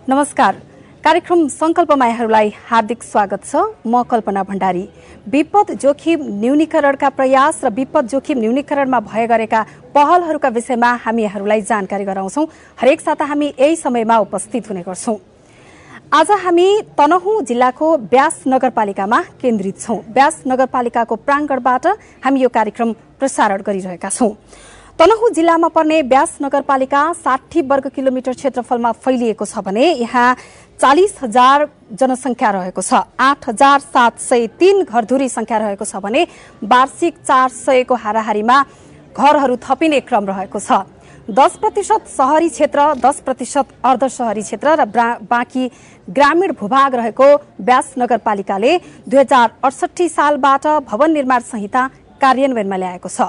नमस्कार। कार्यक्रम संकल्पमा यहाँहरूलाई हार्दिक स्वागत छ। म कल्पना भण्डारी। विपद जोखिम न्यूनीकरणका प्रयास र विपद जोखिम न्यूनीकरणमा भए गरेका पहलहरूका विषयमा हामी यहाँहरूलाई जानकारी गराउँछौं। हरेक साता हामी यही समयमा उपस्थित हुने गर्छौं। आज हामी तनहुँ जिल्लाको ब्यास नगरपालिकामा केन्द्रित छौं। ब्यास नगरपालिकाको प्राङ्गणबाट हामी यो कार्यक्रम प्रसारण गरिरहेका छौं। तनहुँ जिल्लामा पर्ने ब्यास नगरपालिका 60 वर्ग किलोमिटर क्षेत्रफलमा फैलिएको छ भने यहाँ 40,000 जनसंख्या रहेको छ। 8,703 घरधुरी संख्या रहेको छ भने वार्षिक 400 को हाराहारीमा घरहरू थपिने क्रम रहेको छ। 10% शहरी क्षेत्र, 10% अर्ध शहरी क्षेत्र र बाँकी ग्रामीण भूभाग रहेको ब्यास नगरपालिकाले 2068 सालबाट भवन निर्माण संहिता कार्यान्वयनमा ल्याएको छ।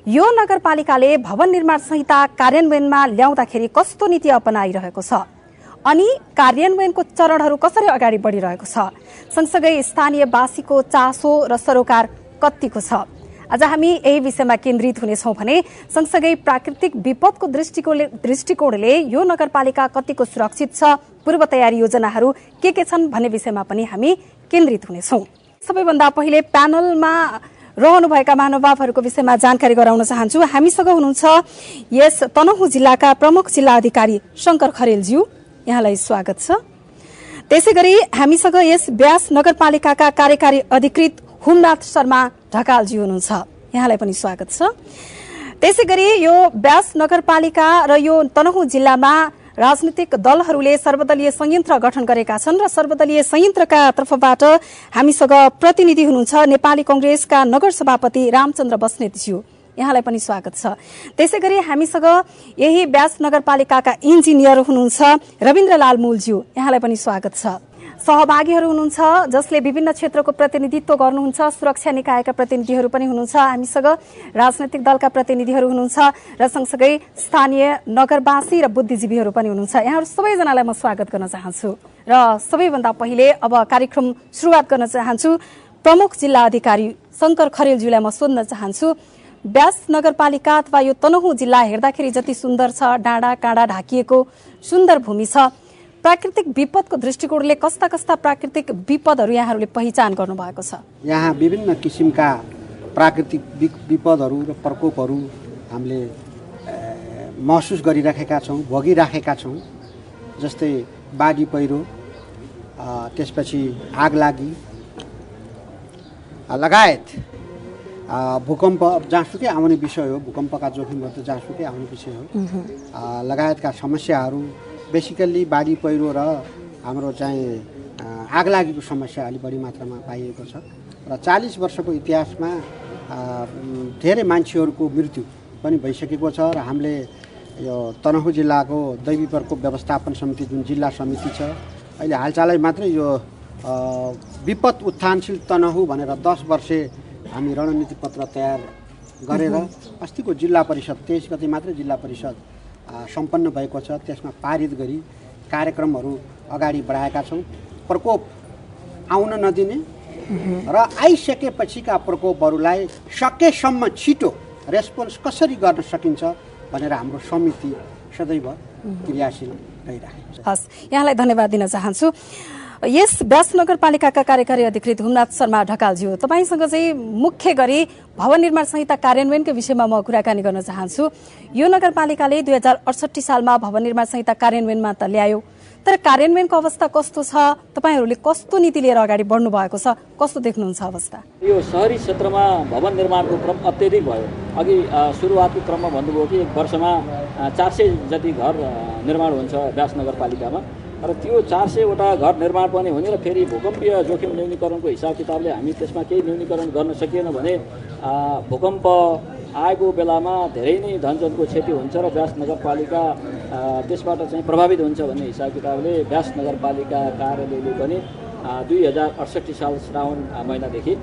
यो नगरपालिकाले भवन निर्माण संहिता कार्यान्वयनमा ल्याउँदाखेरि कस्तो नीति अपनाइरहेको छ अनि कार्यान्वयनको चरणहरू कसरी अगाडि बढिरहेको छ, सँगसँगै स्थानीयवासीको चासो र सरोकार कतिको छ, आज हामी यही विषयमा केन्द्रित हुनेछौँ भने सँगसँगै प्राकृतिक विपदको दृष्टिकोणले यो नगरपालिका कतिको सुरक्षित छ, पूर्व तयारी योजनाहरू के छन् भन्ने विषयमा पनि हामी केन्द्रित हुनेछौँ। सबैभन्दा पहिले प्यानलमा रहनुभएका महानुभावहरूको विषयमा जानकारी गराउन चाहन्छु। हामीसँग हुनुहुन्छ यस तनहुँ जिल्लाका प्रमुख जिल्ला अधिकारी शंकर खरेलज्यू, यहाँलाई स्वागत छ। त्यसैगरी हामीसँग यस ब्यास नगरपालिकाका कार्यकारी अधिकृत हुमनाथ शर्मा ढकालज्यू हुनुहुन्छ, यहाँलाई पनि स्वागत छ। त्यसैगरी यो ब्यास नगरपालिका र यो तनहुँ जिल्लामा राजनीतिक दलहरूले सर्वदलीय संयन्त्र गठन गरेका छन् र सर्वदलीय संयन्त्रका तर्फबाट हामीसँग प्रतिनिधि हुनुहुन्छ नेपाली कांग्रेसका नगर सभापति रामचन्द्र बस्नेतज्यू, यहाँलाई पनि स्वागत छ। त्यसैगरी हामीसँग यही ब्यास नगरपालिकाका इन्जिनियर हुनुहुन्छ रविन्द्रलाल मूलज्यू, यहाँलाई पनि स्वागत छ। सहभागीहरू हुनुहुन्छ जसले विभिन्न क्षेत्रको प्रतिनिधित्व गर्नुहुन्छ, सुरक्षा निकायका प्रतिनिधिहरू पनि हुनुहुन्छ, हामीसँग राजनैतिक दलका प्रतिनिधिहरू हुनुहुन्छ र सँगसँगै स्थानीय नगरवासी र बुद्धिजीवीहरू पनि हुनुहुन्छ। यहाँहरू सबैजनालाई म स्वागत गर्न चाहन्छु र सबैभन्दा पहिले अब कार्यक्रम सुरुवात गर्न चाहन्छु। प्रमुख जिल्ला अधिकारी शंकर खरेलज्यूलाई म सोध्न चाहन्छु, ब्यास नगरपालिका अथवा यो तनहुँ जिल्ला हेर्दाखेरि जति सुन्दर छ, डाँडा काँडा ढाकिएको सुन्दर भूमि छ, प्राकृतिक विपदको दृष्टिकोणले कस्ता कस्ता प्राकृतिक विपदहरू यहाँहरूले पहिचान गर्नुभएको छ? यहाँ विभिन्न किसिमका प्राकृतिक विपदहरू र प्रकोपहरू हामीले महसुस गरिराखेका छौँ, भोगिराखेका छौँ। जस्तै बाढी पहिरो, त्यसपछि आगलागी लगायत भूकम्प जहाँसुकै आउने विषय हो, भूकम्पका जोखिमहरू त जहाँसुकै आउने विषय हो, लगायतका समस्याहरू बेसिकल्ली बाढी पहिरो र हाम्रो चाहिँ आगलागीको समस्या अलि बढी मात्रामा पाइएको छ र 40 वर्षको इतिहासमा धेरै मान्छेहरूको मृत्यु पनि भइसकेको छ र हामीले यो तनहुँ जिल्लाको दैवी प्रकोप व्यवस्थापन समिति जुन जिल्ला समिति छ, अहिले हालचालै मात्रै यो विपद उत्थानशील तनहुँ भनेर 10 वर्षे हामी रणनीति पत्र तयार गरेर अस्तिको जिल्ला परिषद 23 गते मात्रै जिल्ला परिषद सम्पन्न भएको छ, त्यसमा पारित गरी कार्यक्रमहरू अगाडि बढाएका छौँ। प्रकोप आउन नदिने र आइसकेपछिका प्रकोपहरूलाई सकेसम्म छिटो रेस्पोन्स कसरी गर्न सकिन्छ भनेर हाम्रो समिति सदैव क्रियाशील रहिरहेको छ। हस्, यहाँलाई धन्यवाद दिन चाहन्छु। यस ब्यास नगरपालिकाका कार्यकारी अधिकृत हुमनाथ शर्मा ढकालज्यू, तपाईसँग चाहिँ मुख्य गरी भवन निर्माण संहिता कार्यान्वयनकै विषयमा म कुराकानी गर्न चाहन्छु। यो नगरपालिकाले 2068 सालमा भवन निर्माण संहिता कार्यान्वयनमा त ल्यायो, तर कार्यान्वयनको अवस्था कस्तो छ? तपाईहरूले कस्तो नीति लिएर अगाडि बढ्नु भएको छ, कस्तो देख्नुहुन्छ अवस्था? यो शहरी क्षेत्रमा भवन निर्माणको क्रम अत्यधिक भयो। अघि सुरुवातको क्रममा भन्नुभयो कि एक वर्षमा 400 जति घर निर्माण हुन्छ ब्यास नगरपालिकामा र त्यो 400वटा घर निर्माण पनि हुने र फेरि भूकम्पीय जोखिम न्यूनीकरणको हिसाब किताबले हामी त्यसमा केही न्यूनीकरण गर्न सकिएन भने भूकम्प आएको बेलामा धेरै नै धनजनको क्षति हुन्छ र ब्यास नगरपालिका त्यसबाट चाहिँ प्रभावित हुन्छ भन्ने हिसाब किताबले ब्यास नगरपालिका कार्यालयले पनि 2068 साल श्रावण महिनादेखि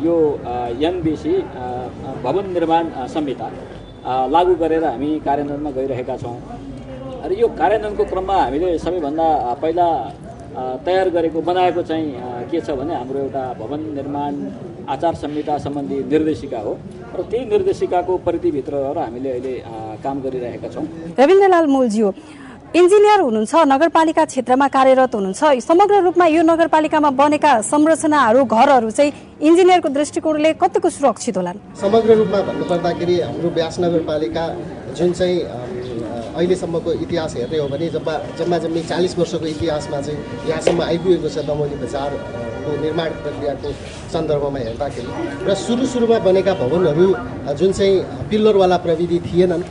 यो एनबीसी भवन निर्माण संहिता लागू गरेर हामी कार्यान्वयनमा गइरहेका छौँ र यो कार्यान्वयनको क्रममा हामीले सबैभन्दा पहिला तयार गरेको बनाएको चाहिँ के छ भने हाम्रो एउटा भवन निर्माण आचार संहिता सम्बन्धी निर्देशिका हो र त्यही निर्देशिकाको परिधिभित्र रहेर हामीले अहिले काम गरिरहेका छौँ। रविन्द्रलाल मूलज्यू, इन्जिनियर हुनुहुन्छ, नगरपालिका क्षेत्रमा कार्यरत हुनुहुन्छ, समग्र रूपमा यो नगरपालिकामा बनेका संरचनाहरू घरहरू चाहिँ इन्जिनियरको दृष्टिकोणले कतिको सुरक्षित होलान्? समग्र रूपमा भन्नुपर्दाखेरि हाम्रो ब्यास नगरपालिका जुन चाहिँ अहिलेसम्मको इतिहास हेर्ने हो भने जम्मा 40 वर्षको इतिहासमा चाहिँ यहाँसम्म आइपुगेको छ दमौली बजारको निर्माण प्रक्रियाको सन्दर्भमा हेर्दाखेरि। र सुरुमा बनेका भवनहरू जुन चाहिँ पिल्लरवाला प्रविधि थिएनन्,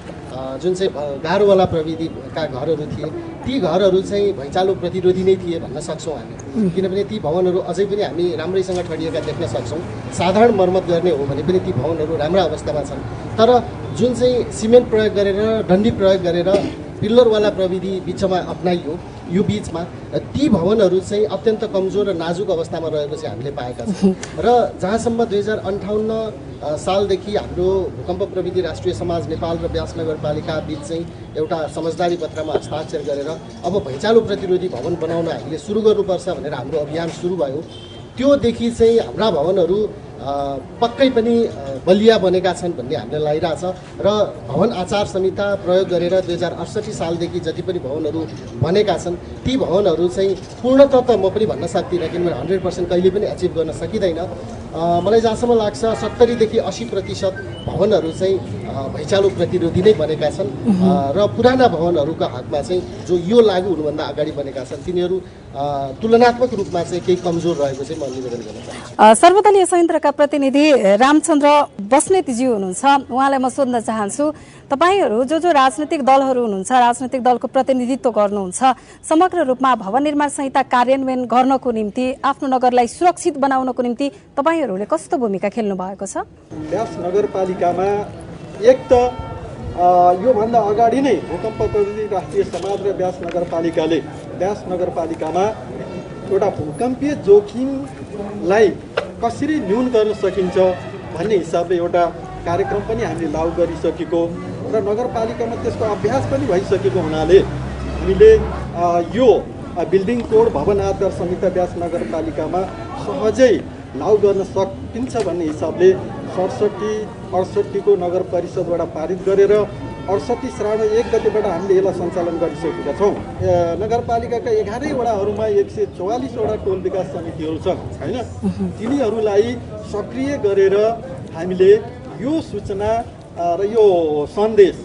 जुन चाहिँ गारोवाला प्रविधिका घरहरू थिए, ती घरहरू चाहिँ भैँचालो प्रतिरोधी नै थिए भन्न सक्छौँ हामी। किनभने ती भवनहरू अझै पनि हामी राम्रैसँग ठडिएका देख्न सक्छौँ। साधारण मर्मत गर्ने हो भने पनि ती भवनहरू राम्रा अवस्थामा छन्। तर जुन चाहिँ सिमेन्ट प्रयोग गरेर, डन्डी प्रयोग गरेर पिल्लरवाला प्रविधि बिचमा अप्नाइयो, यो बिचमा ती भवनहरू चाहिँ अत्यन्त कमजोर र नाजुक अवस्थामा रहेको चाहिँ हामीले पाएका छौँ। र जहाँसम्म 2058 सालदेखि हाम्रो भूकम्प प्रविधि राष्ट्रिय समाज नेपाल र ब्यास नगरपालिका बिच चाहिँ एउटा समझदारी पत्रमा हस्ताक्षर गरेर अब भैँचालो प्रतिरोधी भवन बनाउन हामीले सुरु गर्नुपर्छ भनेर हाम्रो अभियान सुरु भयो। त्योदेखि चाहिँ हाम्रा भवनहरू पक्कै पनि बलिया बनेका छन् भन्ने हामीले लागिरहेछ। र भवन आचार संहिता प्रयोग गरेर 2068 सालदेखि जति पनि भवनहरू बनेका छन् ती भवनहरू चाहिँ पूर्णतः त म पनि भन्न सक्दिनँ, किनभने 100% कहिले पनि एचिभ गर्न सकिँदैन। मलाई जहाँसम्म लाग्छ 70 देखि 80% भवनहरू चाहिँ भैँचालो प्रतिरोधी नै बनेका छन्। र पुराना भवनहरूका हकमा चाहिँ जो यो लागू हुनुभन्दा अगाडि बनेका छन् तिनीहरू तुलनात्मक रूपमा चाहिँ केही कमजोर रहेको चाहिँ म निवेदन गर्न चाहन्छु। सर्वदलीय संयन्त्रका प्रतिनिधि रामचन्द्र बस्नेतज्यू हुनुहुन्छ, उहाँलाई म सोध्न चाहन्छु, तपाईहरू जो राजनैतिक दलहरू हुनुहुन्छ, राजनैतिक दलको प्रतिनिधित्व गर्नुहुन्छ, समग्र रूपमा भवन निर्माण संहिता कार्यान्वयन गर्नको निम्ति आफ्नो नगरलाई सुरक्षित बनाउनको निम्ति तपाईहरूले कस्तो भूमिका खेल्नु भएको छ? ब्यास नगरपालिकामा एक त योभन्दा अगाडि नै भूकम्प प्रविधि राष्ट्रिय समाज र ब्यास नगरपालिकाले ब्यास नगरपालिकामा एउटा भूकम्पीय जोखिमलाई कसरी न्यून गर्न सकिन्छ भन्ने हिसाबले एउटा कार्यक्रम पनि हामीले लागू गरिसकेको र नगरपालिकामा त्यसको अभ्यास पनि भइसकेको हुनाले हामीले यो बिल्डिङ कोड भवन आचार संहिता ब्यास नगरपालिकामा सहजै लागू गर्न सकिन्छ भन्ने हिसाबले 67-68 को नगर परिषदबाट पारित गरेर 68 श्रावण 1 गतेबाट हामीले यसलाई सञ्चालन गरिसकेका छौँ। नगरपालिकाका 11 वडाहरूमा 144 वटा टोल विकास समितिहरू छन् हैन, तिनीहरूलाई सक्रिय गरेर हामीले यो सूचना र यो सन्देश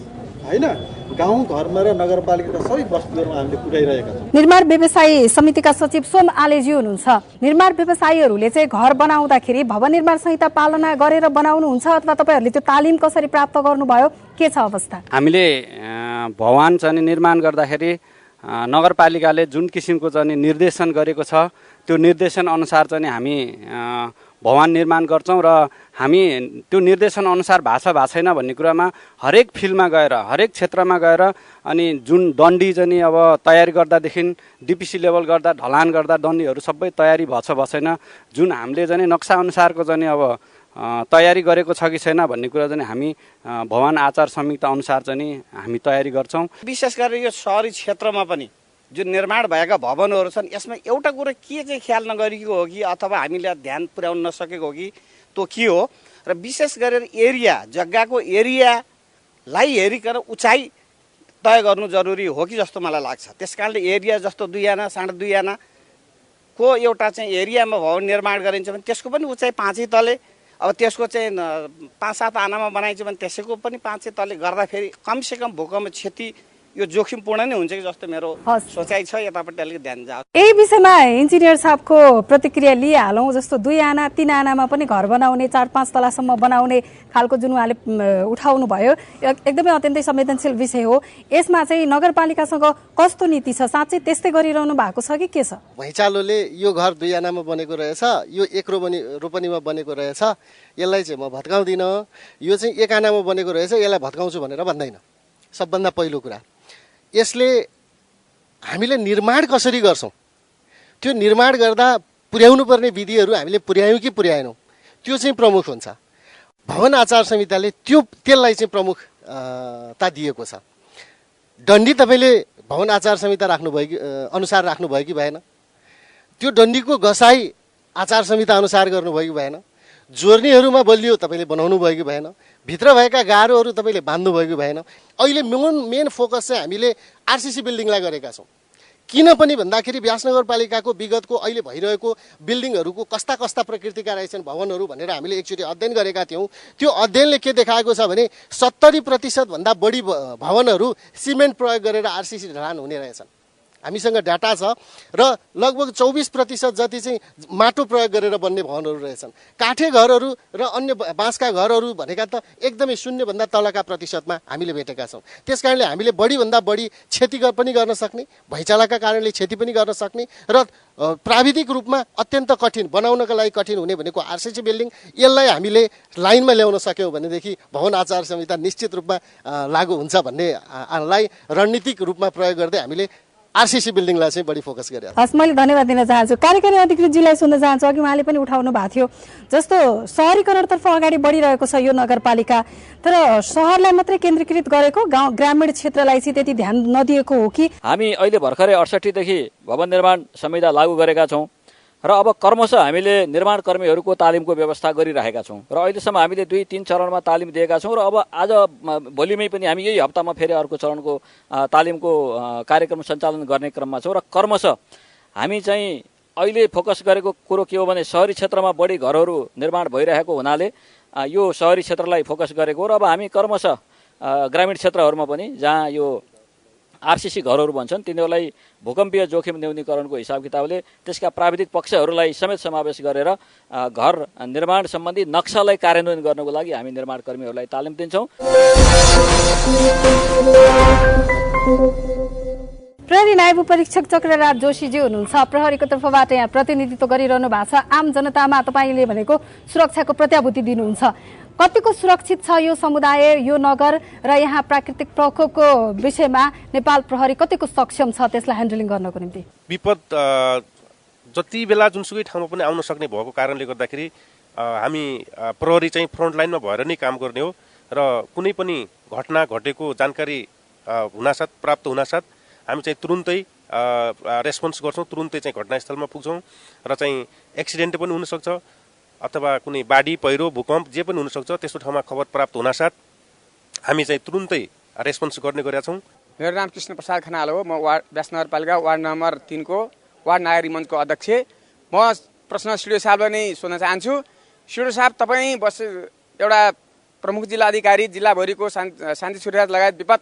हैन गाउँ घरमा र नगरपालिकाका सबै बस्तीहरूमा हामीले पुर्याइरहेका छौँ। निर्माण व्यवसायी समितिका सचिव सोम आलेजी हुनुहुन्छ। निर्माण व्यवसायीहरूले चाहिँ घर बनाउँदाखेरि भवन निर्माण संहिता पालना गरेर बनाउनुहुन्छ अथवा तपाईँहरूले त्यो तालिम कसरी प्राप्त गर्नुभयो, के छ अवस्था? हामीले भवन चाहिँ निर्माण गर्दाखेरि नगरपालिकाले जुन किसिमको चाहिँ निर्देशन गरेको छ त्यो निर्देशन अनुसार चाहिँ हामी भवन निर्माण गर्छौँ र हामी त्यो निर्देशन अनुसार भएको छैन भन्ने कुरामा हरेक फिल्डमा गएर, हरेक क्षेत्रमा गएर अनि जुन दण्डी चाहिँ अब तयारी गर्दादेखि डिपिसी लेभल गर्दा, ढलान गर्दा दण्डीहरू सबै तयारी छैन, जुन हामीले चाहिँ नक्सा अनुसारको चाहिँ अब तयारी गरेको छ कि छैन भन्ने कुरा चाहिँ हामी भवन आचार संहिता अनुसार चाहिँ हामी तयारी गर्छौँ। विशेष गरेर यो सहरी क्षेत्रमा पनि जुन निर्माण भएका भवनहरू छन् यसमा एउटा कुरा के चाहिँ ख्याल नगरेको हो कि अथवा हामीले ध्यान पुर्याउन नसकेको हो कि त्यो के हो, र विशेष गरेर एरिया, जग्गाको एरियालाई हेरिकन उचाइ तय गर्नु जरुरी हो कि जस्तो मलाई लाग्छ। त्यसकारणले एरिया जस्तो 2 आना 2.5 आना को एउटा चाहिँ एरियामा भवन निर्माण गरिन्छ भने त्यसको पनि उचाइ 5 तले, अब त्यसको चाहिँ 5-7 आनामा बनाइन्छ भने त्यसको पनि 5 तले गर्दाखेरि कमसेकम भूकम्प क्षति यो जोखिमपूर्ण नै हुन्छ कि जस्तो मेरो सोचाइ छ। यतापट्टि अलिक ध्यान जाओस्। यही विषयमा इन्जिनियर साहबको प्रतिक्रिया लिइहालौँ। जस्तो 2 आना 3 आनामा पनि घर बनाउने, 4-5 तलासम्म बनाउने खालको जुन उहाँले उठाउनु भयो एकदमै अत्यन्तै संवेदनशील विषय हो। यसमा चाहिँ नगरपालिकासँग कस्तो नीति छ? साँच्चै त्यस्तै गरिरहनु भएको छ कि के छ? भैँचालोले यो घर 2 आनामा बनेको रहेछ, यो 1 रोपनीमा बनेको रहेछ, यसलाई चाहिँ म भत्काउँदिनँ, यो चाहिँ 1 आनामा बनेको रहेछ यसलाई भत्काउँछु भनेर भन्दैन। सबभन्दा पहिलो कुरा यसले हामीले निर्माण कसरी गर्छौँ, त्यो निर्माण गर्दा पुर्याउनु पर्ने विधिहरू हामीले पुर्यायौँ कि पुर्याएनौँ त्यो चाहिँ प्रमुख हुन्छ। भवन आचार संहिताले त्यसलाई चाहिँ प्रमुखता दिएको छ। दण्डी तपाईँले भवन आचार संहिता अनुसार राख्नुभयो कि भएन, त्यो दण्डीको गसाई आचार संहिता अनुसार गर्नुभयो कि भएन, जोर्नीहरूमा बलियो तपाईँले बनाउनु भयो कि भएन, भित्र भएका गाह्रोहरू तपाईँले बाँध्नुभएको भएन। अहिले मेन फोकस चाहिँ हामीले आरसीसी बिल्डिङलाई गरेका छौँ। किन पनि भन्दाखेरि व्यास नगरपालिकाको विगतको अहिले भइरहेको बिल्डिङहरूको कस्ता कस्ता प्रकृतिका रहेछन् भवनहरू भनेर हामीले एकचोटि अध्ययन गरेका थियौँ। त्यो अध्ययनले के देखाएको छ भने 70% भन्दा बढी भवनहरू सिमेन्ट प्रयोग गरेर आरसीसी ढलान हुने रहेछन्। हामीसँग डाटा छ र लगभग 24% जति चाहिँ माटो प्रयोग गरेर बन्ने भवनहरू रहेछन्। काठे घरहरू र अन्य बाँसका घरहरू भनेका त एकदमै शून्यभन्दा तलका प्रतिशतमा हामीले भेटेका छौँ। त्यसकारणले हामीले बढीभन्दा बढी क्षति पनि गर्न सक्ने, भैँचालाका कारणले क्षति पनि गर्न सक्ने र प्राविधिक रूपमा अत्यन्त कठिन बनाउनका लागि कठिन हुने भनेको आरसीसी बिल्डिङ, यसलाई हामीले लाइनमा ल्याउन सक्यौँ भनेदेखि भवन आचार संहिता निश्चित रूपमा लागू हुन्छ भन्नेलाई रणनीतिक रूपमा प्रयोग गर्दै हामीले आरसीसी बिल्डिङलाई चाहिँ बढी फोकस गरेर। हस्, मैले धन्यवाद दिन चाहन्छु। कार्यकारी अधिकृतजीलाई सुन्न चाहन्छु। अघि उहाँले पनि उठाउनु भएको थियो जस्तो सहरीकरणतर्फ अगाडि बढिरहेको छ यो नगरपालिका, तर सहरलाई मात्रै केन्द्रीकृत गरेको, गाउँ ग्रामीण क्षेत्रलाई चाहिँ त्यति ध्यान नदिएको हो कि? हामी अहिले भर्खरै 68 देखि भवन निर्माण संहिता लागू गरेका छौँ र अब क्रमशः हामीले निर्माण कर्मीहरूको तालिमको व्यवस्था गरिरहेका छौँ र अहिलेसम्म हामीले 2-3 चरणमा तालिम दिएका छौँ र अब आज भोलिमै पनि हामी यही हप्तामा फेरि अर्को चरणको तालिमको कार्यक्रम सञ्चालन गर्ने क्रममा छौँ र क्रमशः हामी चाहिँ अहिले फोकस गरेको कुरो के हो भने सहरी क्षेत्रमा बढी घरहरू निर्माण भइरहेको हुनाले यो सहरी क्षेत्रलाई फोकस गरेको र अब हामी क्रमशः ग्रामीण क्षेत्रहरूमा पनि जहाँ यो आरसीसी घरहरू भन्छन् तिनीहरूलाई भूकम्पीय जोखिम न्यूनीकरणको हिसाब किताबले त्यसका प्राविधिक पक्षहरूलाई समेत समावेश गरेर घर निर्माण सम्बन्धी नक्सालाई कार्यान्वयन गर्नको लागि हामी निर्माण कर्मीहरूलाई तालिम दिन्छौँ। प्रहरी नायब परीक्षक चक्रराज जोशीजी हुनुहुन्छ, प्रहरीको तर्फबाट यहाँ प्रतिनिधित्व गरिरहनु भएको छ। आम जनतामा तपाईँले भनेको सुरक्षाको प्रत्याभूति दिनुहुन्छ, कतिको सुरक्षित छ यो समुदाय, यो नगर र यहाँ प्राकृतिक प्रकोपको विषयमा नेपाल प्रहरी कतिको सक्षम छ त्यसलाई ह्यान्डलिङ गर्नको निम्ति? विपद जति बेला जुनसुकै ठाउँमा पनि आउन सक्ने भएको कारणले गर्दाखेरि हामी प्रहरी चाहिँ फ्रन्ट लाइनमा भएर नै काम गर्ने हो र कुनै पनि घटना घटेको जानकारी हुनासाथ प्राप्त हुनासाथ हामी चाहिँ तुरुन्तै रेस्पोन्स गर्छौँ, तुरुन्तै चाहिँ घटनास्थलमा पुग्छौँ र चाहिँ एक्सिडेन्ट पनि हुनसक्छ अथवा कुनै बाढी पहिरो भूकम्प जे पनि हुनसक्छ त्यस्तो ठाउँमा खबर प्राप्त हुनासाथ हामी चाहिँ तुरुन्तै रेस्पोन्स गर्ने गरेका छौँ। मेरो नाम कृष्ण प्रसाद खनाल हो। म व्यास नगरपालिका वार्ड नम्बर 3 को वार्ड नागरिक मञ्चको अध्यक्ष। म प्रश्न सिडिओ साहबलाई नै सोध्न चाहन्छु। सिडिओ साहब, तपाईँ एउटा प्रमुख जिल्ला अधिकारी, जिल्लाभरिको शान्ति सुरक्षा लगायत विपद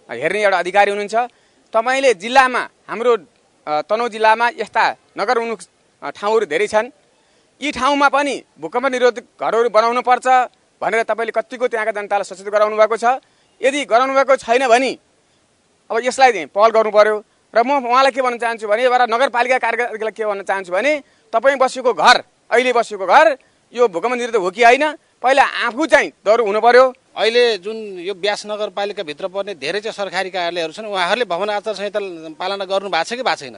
हेर्ने एउटा अधिकारी हुनुहुन्छ। तपाईँले जिल्लामा, हाम्रो तनहुँ जिल्लामा यस्ता नगर उन्मुख ठाउँहरू धेरै छन्, यी ठाउँमा पनि भूकम्प निरोधक घरहरू बनाउनु पर्छ भनेर तपाईँले कतिको त्यहाँका जनतालाई सचेत गराउनु भएको छ? यदि गराउनु भएको छैन भने अब यसलाई पहल गर्नु पर्यो। र म उहाँलाई के भन्न चाहन्छु भने, एउटा नगरपालिका कार्यकारीलाई के भन्न चाहन्छु भने, तपाईँ बसेको घर, अहिले बसेको घर यो भूकम्प निरोधक हो कि होइन, पहिला आफू चाहिँ दह्रो हुनु पर्यो। अहिले जुन यो व्यास नगरपालिकाभित्र पर्ने धेरै चाहिँ सरकारी कार्यालयहरू छन्, उहाँहरूले भवन आचार संहिता पालना गर्नु भएको छ कि भएको छैन?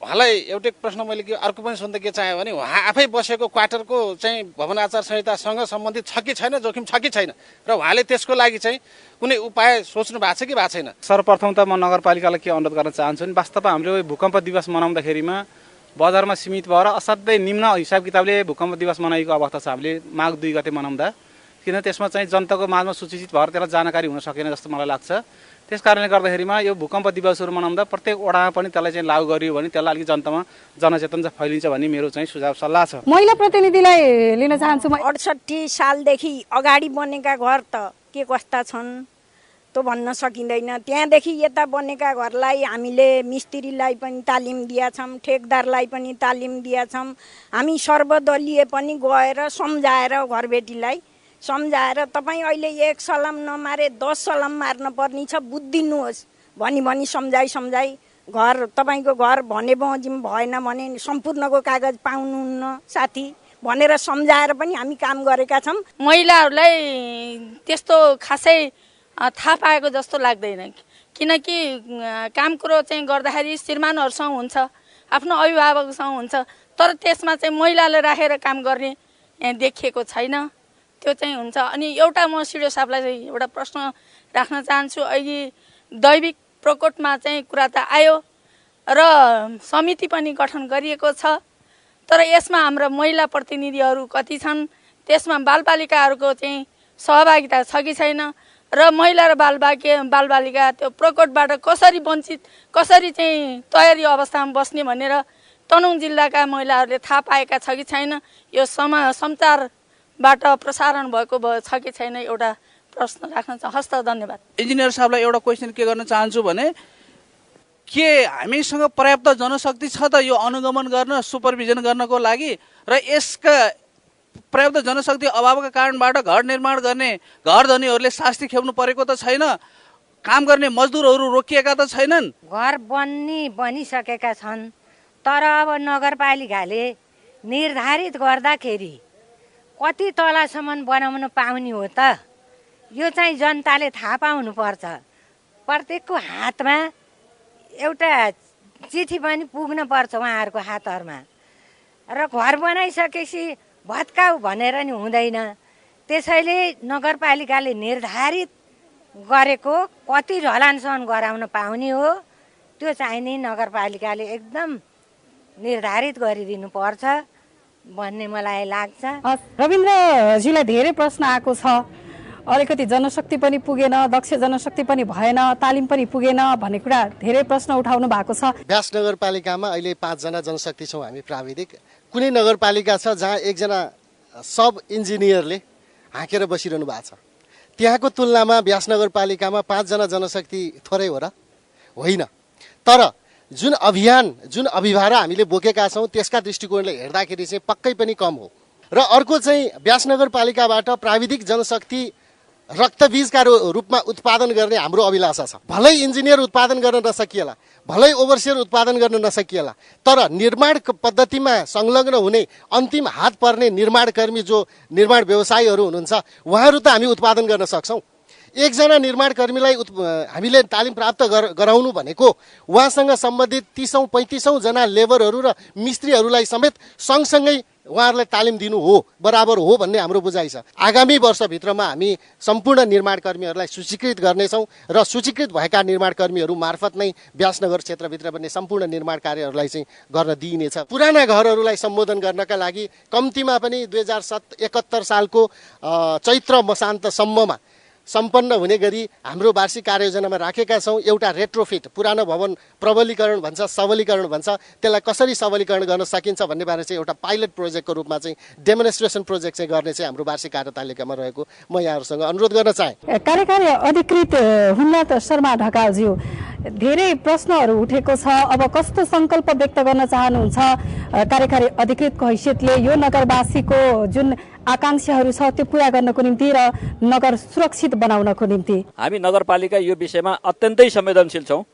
उहाँलाई एउटै प्रश्न मैले अर्को पनि सोध्न के चाहेँ भने, उहाँ आफै बसेको क्वार्टरको चाहिँ भवन आचार संहितासँग सम्बन्धित छ कि छैन, जोखिम छ कि छैन, र उहाँले त्यसको लागि चाहिँ कुनै उपाय सोच्नु भएको छ कि भएको छैन? सर्वप्रथम त म नगरपालिकालाई के अनुरोध गर्न चाहन्छु भने, वास्तवमा हामीले भूकम्प दिवस मनाउँदाखेरिमा बजारमा सीमित भएर असाध्यै निम्न हिसाब किताबले भूकम्प दिवस मनाएको अवस्था छ। हामीले माघ 2 गते मनाउँदा, किन त्यसमा चाहिँ जनताको माझमा सूचित भएर त्यसलाई जानकारी हुन सकेन जस्तो मलाई लाग्छ। त्यस कारणले गर्दाखेरिमा यो भूकम्प दिवसहरू मनाउँदा प्रत्येक वडामा पनि त्यसलाई चाहिँ लागू गरियो भने त्यसलाई अलिक जनतामा जनचेतन चाहिँ फैलिन्छ भन्ने मेरो चाहिँ सुझाव सल्लाह छ। महिला प्रतिनिधिलाई लिन चाहन्छु। 68 सालदेखि अगाडि बनेका घर त के कस्ता छन् त भन्न सकिँदैन। त्यहाँदेखि यता बनेका घरलाई हामीले मिस्त्रीलाई पनि तालिम दिएछौँ, ठेकदारलाई पनि तालिम दिएछौँ। हामी सर्वदलीय पनि गएर सम्झाएर घरबेटीलाई सम्झाएर तपाईँ अहिले 1 सलाम नमारे 10 सलाम मार्न पर्ने छ, बुझिदिनुहोस् भनी सम्झाइ घर तपाईँको घर भने बमोजिम भएन भने सम्पूर्णको कागज पाउनुहुन्न साथी भनेर सम्झाएर पनि हामी काम गरेका छौँ। महिलाहरूलाई त्यस्तो खासै थाहा पाएको जस्तो लाग्दैन, किनकि काम कुरो चाहिँ गर्दाखेरि श्रीमानहरूसँग हुन्छ, आफ्नो अभिभावकसँग हुन्छ, तर त्यसमा चाहिँ महिलाले राखेर काम गर्ने देखिएको छैन, त्यो चाहिँ हुन्छ। अनि एउटा म सिडिओ साहबलाई चाहिँ एउटा प्रश्न राख्न चाहन्छु। अहिले दैविक प्रकोपमा चाहिँ कुरा त आयो र समिति पनि गठन गरिएको छ, तर यसमा हाम्रो महिला प्रतिनिधिहरू कति छन्, त्यसमा बालबालिकाहरूको चाहिँ सहभागिता छ कि छैन र महिला र बालबालिका त्यो प्रकोपबाट कसरी वञ्चित कसरी चाहिँ तयारी अवस्थामा बस्ने भनेर तनहुँ जिल्लाका महिलाहरूले थाहा पाएका छ कि छैन, यो सञ्चारबाट प्रसारण भएको छ कि छैन, एउटा प्रश्न राख्न चाहन्छु। हस्त, धन्यवाद। इन्जिनियर साहबलाई एउटा क्वेसन के गर्न चाहन्छु भने के हामीसँग पर्याप्त जनशक्ति छ त यो अनुगमन गर्न सुपरभिजन गर्नको लागि, र यसका पर्याप्त जनशक्ति अभावका कारणबाट घर निर्माण गर्ने घर धनीहरूले शास्ति खेप्नु परेको त छैन, काम गर्ने मजदुरहरू रोकिएका त छैनन्। घर बनिसकेका छन्, तर अब नगरपालिकाले निर्धारित गर्दाखेरि कति तलासम्म बनाउन पाउने हो त, यो चाहिँ जनताले थाहा पाउनुपर्छ। प्रत्येकको हातमा एउटा चिठी पनि पुग्न पर्छ उहाँहरूको हातहरूमा, र घर बनाइसकेपछि भत्काउ भनेर नि हुँदैन। त्यसैले नगरपालिकाले निर्धारित गरेको कति ढलानसम्म गराउन पाउने हो त्यो चाहिँ नि नगरपालिकाले एकदम निर्धारित गरिदिनु पर्छ भन्ने मलाई लाग्छ। रविन्द्रजीलाई धेरै प्रश्न आएको छ, अलिकति जनशक्ति पनि पुगेन, दक्ष जनशक्ति पनि भएन, तालिम पनि पुगेन भन्ने कुरा धेरै प्रश्न उठाउनु भएको छ। व्यास नगरपालिकामा अहिले 5 जना जनशक्ति छौँ हामी प्राविधिक। कुनै नगरपालिका छ जहाँ 1 जना सब इन्जिनियरले हाँकेर बसिरहनु भएको छ, त्यहाँको तुलनामा व्यास नगरपालिकामा 5 जना जनशक्ति थोरै हो र? होइन। तर जुन अभियान जुन अभिभार हामीले बोकेका छौँ त्यसका दृष्टिकोणले हेर्दाखेरि चाहिँ पक्कै पनि कम हो। र अर्को चाहिँ व्यास नगरपालिकाबाट प्राविधिक जनशक्ति रक्तबीजका रूपमा उत्पादन गर्ने हाम्रो अभिलाषा छ। भलै इन्जिनियर उत्पादन गर्न नसकिएला, भलै ओभरसियर उत्पादन गर्न नसकिएला, तर निर्माण पद्धतिमा संलग्न हुने अन्तिम हात पर्ने निर्माणकर्मी जो निर्माण व्यवसायीहरू हुनुहुन्छ उहाँहरू त हामी उत्पादन गर्न सक्छौँ। 1 जना निर्माणकर्मीलाई हामीले तालिम प्राप्त गराउनु भनेको उहाँसँग सम्बन्धित 30-35 जना लेबरहरू र मिस्त्रीहरूलाई समेत सँगसँगै उहाँहरूलाई तालिम दिनु हो, बराबर हो भन्ने हाम्रो बुझाइ छ। आगामी वर्षभित्रमा हामी सम्पूर्ण निर्माणकर्मीहरूलाई सूचीकृत गर्नेछौँ र सूचीकृत भएका निर्माणकर्मीहरू मार्फत नै व्यासनगर क्षेत्रभित्र बन्ने सम्पूर्ण निर्माण कार्यहरूलाई चाहिँ गर्न दिइनेछ। पुराना घरहरूलाई सम्बोधन गर्नका लागि कम्तीमा पनि 2071 सालको चैत्र मसान्तसम्ममा सम्पन्न हुने गरी हाम्रो वार्षिक कार्ययोजनामा राखेका छौँ। एउटा रेट्रोफिट, पुरानो भवन प्रबलीकरण भन्छ, सबलीकरण भन्छ, त्यसलाई कसरी सबलीकरण गर्न सकिन्छ भन्ने बारे चाहिँ एउटा पाइलट प्रोजेक्टको रूपमा चाहिँ डेमोन्स्ट्रेसन प्रोजेक्ट चाहिँ गर्ने चाहिँ हाम्रो वार्षिक कार्यतालिकामा रहेको म यहाँहरूसँग अनुरोध गर्न चाहे। कार्यकारी अधिकृत हुन्नाथ शर्मा ढकालज्यू, धेरै प्रश्नहरू उठेको छ, अब कस्तो सङ्कल्प व्यक्त गर्न चाहनुहुन्छ कार्यकारी अधिकृतको हैसियतले यो नगरवासीको जुन आकांक्षाहरू छ त्यो पूरा गर्नको निम्ति र नगर सुरक्षित बनाउनको निम्ति? हामी नगरपालिका यो विषयमा अत्यन्तै संवेदनशील छौँ।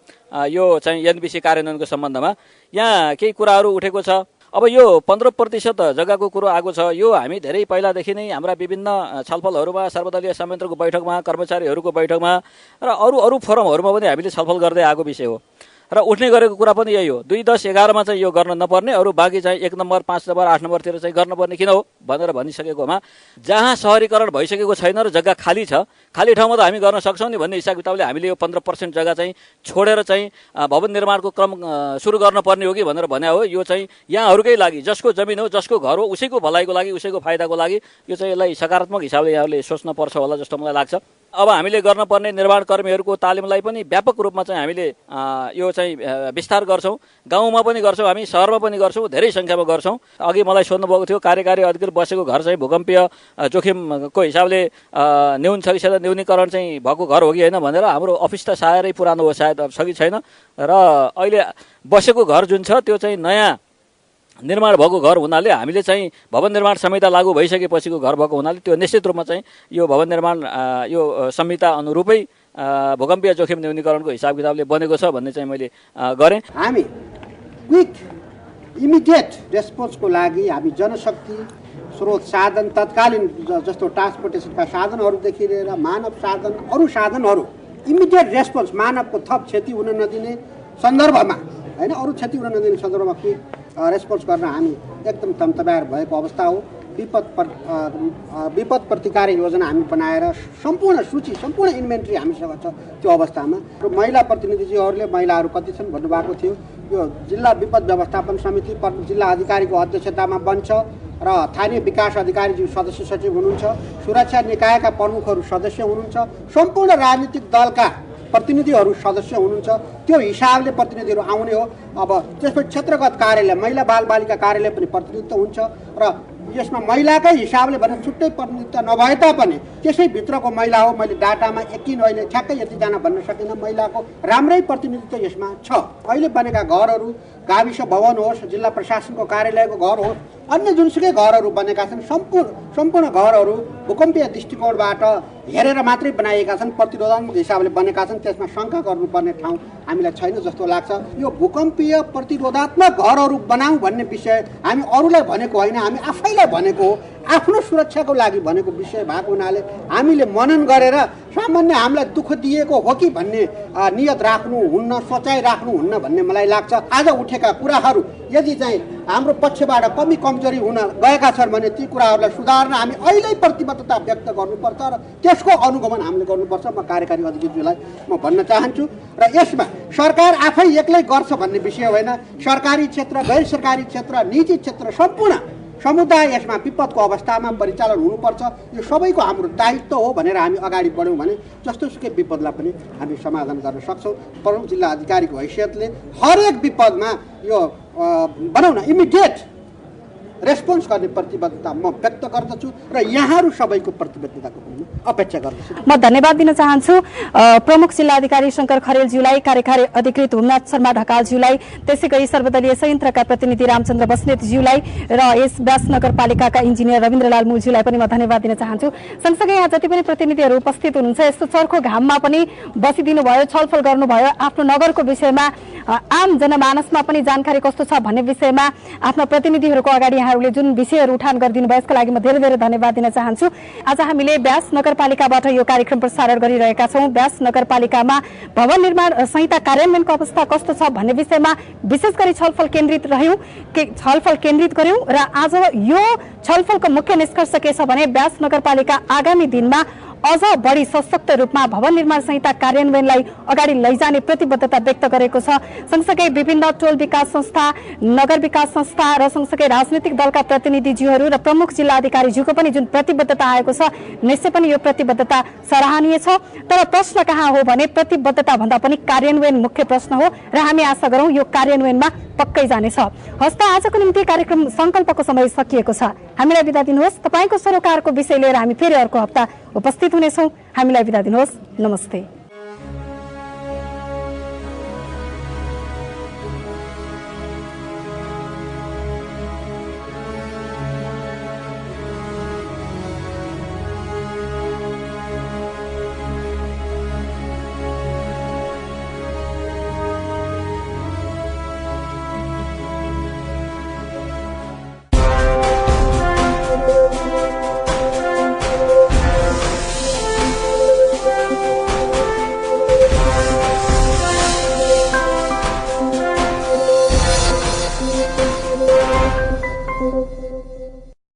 यो चाहिँ एनबिसी कार्यान्वयनको सम्बन्धमा यहाँ केही कुराहरू उठेको छ। अब यो 15% जग्गाको कुरो आएको छ। यो हामी धेरै पहिलादेखि नै हाम्रा विभिन्न छलफलहरूमा, सर्वदलीय संयन्त्रको बैठकमा, कर्मचारीहरूको बैठकमा र अरू फोरमहरूमा पनि हामीले छलफल गर्दै आएको विषय हो र उठ्ने गरेको कुरा पनि यही हो। 2, 10, 11 चाहिँ यो गर्न नपर्ने, अरू बाँकी चाहिँ 1 नम्बर, 5 नम्बर, 8 नम्बरतिर चाहिँ गर्नुपर्ने किन हो भनेर भनिसकेकोमा जहाँ सहरीकरण भइसकेको छैन र जग्गा खाली छ, खाली ठाउँमा त हामी गर्न सक्छौँ नि भन्ने हिसाब किताबले हामीले यो 15% जग्गा चाहिँ छोडेर चाहिँ भवन निर्माणको क्रम सुरु गर्नुपर्ने हो कि भनेर भने हो। यो चाहिँ यहाँहरूकै लागि, जसको जमिन हो, जसको घर हो, उसैको भलाइको लागि, उसैको फाइदाको लागि यो चाहिँ यसलाई सकारात्मक हिसाबले यहाँहरूले सोच्न पर्छ होला जस्तो मलाई लाग्छ। अब हामीले गर्नुपर्ने निर्माण कर्मीहरूको तालिमलाई पनि व्यापक रूपमा चाहिँ हामीले यो चाहिँ विस्तार गर्छौँ। गाउँमा पनि गर्छौँ, हामी सहरमा पनि गर्छौँ, धेरै सङ्ख्यामा गर्छौँ। अघि मलाई सोध्नुभएको थियो कार्यकारी अधिकृत बसेको घर चाहिँ भूकम्पीय जोखिमको हिसाबले न्यून छ कि छैन, न्यूनीकरण चाहिँ भएको घर हो कि होइन भनेर। हाम्रो अफिस त साह्रै पुरानो हो, सायद छ कि छैन, र अहिले बसेको घर जुन छ त्यो चाहिँ नयाँ निर्माण भएको घर हुनाले हामीले चाहिँ भवन निर्माण संहिता लागू भइसकेपछिको घर भएको हुनाले त्यो निश्चित रूपमा चाहिँ यो भवन निर्माण यो संहिता अनुरूपै भूकम्पीय जोखिम न्यूनीकरणको हिसाब किताबले बनेको छ भन्ने चाहिँ मैले गरेँ। हामी क्विक इमिडिएट रेस्पोन्सको लागि हामी जनशक्ति स्रोत साधन तत्कालीन जस्तो ट्रान्सपोर्टेसनका साधनहरूदेखि लिएर मानव साधन अरू साधनहरू इमिडिएट रेस्पोन्स मानवको थप क्षति हुन नदिने सन्दर्भमा हैन, अरू क्षति हुन नदिने सन्दर्भमा क्विक रेस्पोन्स गर्न हामी एकदम तयार भएको अवस्था हो। विपद प्रतिकार योजना हामी बनाएर सम्पूर्ण सूची, सम्पूर्ण इन्भेन्ट्री हामीसँग छ त्यो अवस्थामा। र महिला प्रतिनिधिज्यूहरूले महिलाहरू कति छन् भन्नुभएको थियो। यो जिल्ला विपद व्यवस्थापन समिति जिल्ला अधिकारीको अध्यक्षतामा बन्छ र स्थानीय विकास अधिकारीज्यू सदस्य सचिव हुनुहुन्छ, सुरक्षा निकायका प्रमुखहरू सदस्य हुनुहुन्छ, सम्पूर्ण राजनीतिक दलका प्रतिनिधिहरू सदस्य हुनुहुन्छ। त्यो हिसाबले प्रतिनिधिहरू आउने हो। अब त्यसपछि क्षेत्रगत कार्यालय, महिला बालबालिका कार्यालय पनि प्रतिनिधित्व हुन्छ र यसमा महिलाकै हिसाबले भने छुट्टै प्रतिनिधित्व नभए तापनि त्यसैभित्रको महिला हो। मैले डाटामा एकिन अहिले ठ्याक्कै यतिजना भन्न सकिनँ, महिलाको राम्रै प्रतिनिधित्व यसमा छ। अहिले बनेका घरहरू गाविस भवन होस्, जिल्ला प्रशासनको कार्यालयको घर होस्, अन्य जुनसुकै घरहरू बनेका छन्, सम्पूर्ण घरहरू भूकम्पीय दृष्टिकोणबाट हेरेर मात्रै बनाइएका छन्, प्रतिरोधात्मक हिसाबले बनेका छन्। त्यसमा शङ्का गर्नुपर्ने ठाउँ हामीलाई छैन जस्तो लाग्छ। यो भूकम्पीय प्रतिरोधात्मक घरहरू बनाऊ भन्ने विषय हामी अरूलाई भनेको होइन, हामी आफैलाई भनेको हो। आफ्नो सुरक्षाको लागि भनेको विषय भएको हुनाले हामीले मनन गरेर सामान्य हामीलाई दुःख दिएको हो कि भन्ने नियत राख्नुहुन्न, सोचाइ राख्नुहुन्न भन्ने मलाई लाग्छ। आज उठेका कुराहरू यदि चाहिँ हाम्रो पक्षबाट कमी कमजोरी हुन गएका छन् भने ती कुराहरूलाई सुधार्न हामी अहिले प्रतिबद्धता व्यक्त गर्नुपर्छ र त्यसको अनुगमन हामीले गर्नुपर्छ। म कार्यकारी अधिकारीज्यूलाई म भन्न चाहन्छु। र यसमा सरकार आफै एक्लै गर्छ भन्ने विषय होइन। सरकारी क्षेत्र, गैर सरकारी क्षेत्र, निजी क्षेत्र, सम्पूर्ण समुदाय यसमा विपदको अवस्थामा परिचालन हुनुपर्छ। यो सबैको हाम्रो दायित्व हो भनेर हामी अगाडि बढ्यौँ भने जस्तोसुकै विपदलाई पनि हामी समाधान गर्न सक्छौँ। प्रमुख जिल्ला अधिकारीको हैसियतले हरेक विपदमा यो भनौँ न इमिडिएट रेस्पोन्स गर्ने प्रतिबद्धता म व्यक्त गर्दछु र यहाँहरू सबैको प्रतिबद्धताको पनि अपेक्षा गर्दछु। म धन्यवाद दिन चाहन्छु प्रमुख जिल्ला अधिकारी शङ्कर खरेलज्यूलाई, कार्यकारी अधिकृत हुमनाथ शर्मा ढकालज्यूलाई, त्यसै गरी सर्वदलीय संयन्त्रका प्रतिनिधि रामचन्द्र बस्नेतज्यूलाई र यस व्यास नगरपालिकाका इन्जिनियर रविन्द्रलाल मूलज्यूलाई पनि म धन्यवाद दिन चाहन्छु। सँगसँगै यहाँ जति पनि प्रतिनिधिहरू उपस्थित हुनुहुन्छ, यस्तो चर्को घाममा पनि बसिदिनु भयो, छलफल गर्नुभयो, आफ्नो नगरको विषयमा, आम जनमानसमा पनि जानकारी कस्तो छ भन्ने विषयमा आफ्ना प्रतिनिधिहरूको अगाडि यहाँहरूले जुन विषयहरू उठान गरिदिनु भयो यसको लागि म धेरै धेरै धन्यवाद दिन चाहन्छु। आज हामीले व्यास नगरपालिकाबाट यो कार्यक्रम प्रसारण गरिरहेका छौँ। व्यास नगरपालिकामा भवन निर्माण संहिता कार्यान्वयनको अवस्था कस्तो छ भन्ने विषयमा विशेष गरी छलफल केन्द्रित गर्यौं र आज यो छलफलको मुख्य निष्कर्ष के छ भने व्यास नगरपालिका आगामी दिनमा अझ बढी सशक्त रूपमा भवन निर्माण संहिता कार्यान्वयनलाई अगाडि लैजाने प्रतिबद्धता व्यक्त गरेको छ। सँगसँगै विभिन्न टोल विकास संस्था, नगर विकास संस्था र सँगसँगै राजनीतिक दलका प्रतिनिधिज्यूहरू र प्रमुख जिल्ला अधिकारीज्यूको पनि जुन प्रतिबद्धता आएको छ, निश्चय पनि यो प्रतिबद्धता सराहनीय छ। तर प्रश्न कहाँ हो भने प्रतिबद्धता भन्दा पनि कार्यान्वयन मुख्य प्रश्न हो र हामी आशा गरौँ यो कार्यान्वयनमा पक्कै जानेछ। हस्त आजको निम्ति कार्यक्रम संकल्पको समय सकिएको छ। हामीलाई बिदा दिनुहोस्। तपाईको सरोकारको विषय लिएर हामी फेरि अर्को हप्ता उपस्थित हुनेछौँ। हामीलाई बिदा दिनुहोस्। नमस्ते।